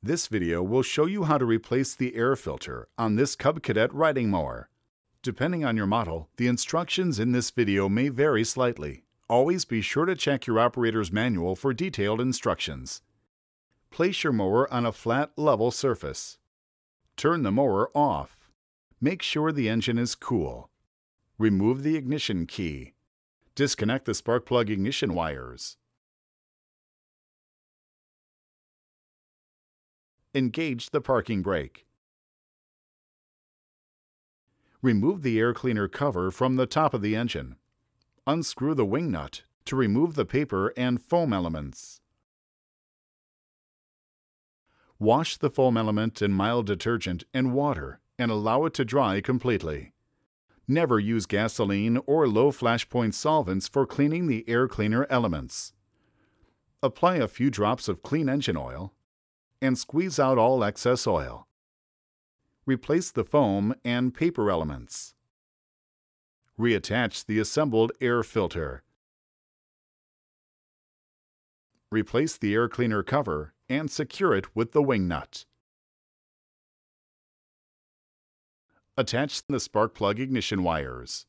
This video will show you how to replace the air filter on this Cub Cadet riding mower. Depending on your model, the instructions in this video may vary slightly. Always be sure to check your operator's manual for detailed instructions. Place your mower on a flat, level surface. Turn the mower off. Make sure the engine is cool. Remove the ignition key. Disconnect the spark plug ignition wires. Engage the parking brake. Remove the air cleaner cover from the top of the engine. Unscrew the wing nut to remove the paper and foam elements. Wash the foam element in mild detergent and water and allow it to dry completely. Never use gasoline or low flashpoint solvents for cleaning the air cleaner elements. Apply a few drops of clean engine oil and squeeze out all excess oil. Replace the foam and paper elements. Reattach the assembled air filter. Replace the air cleaner cover and secure it with the wing nut. Attach the spark plug ignition wires.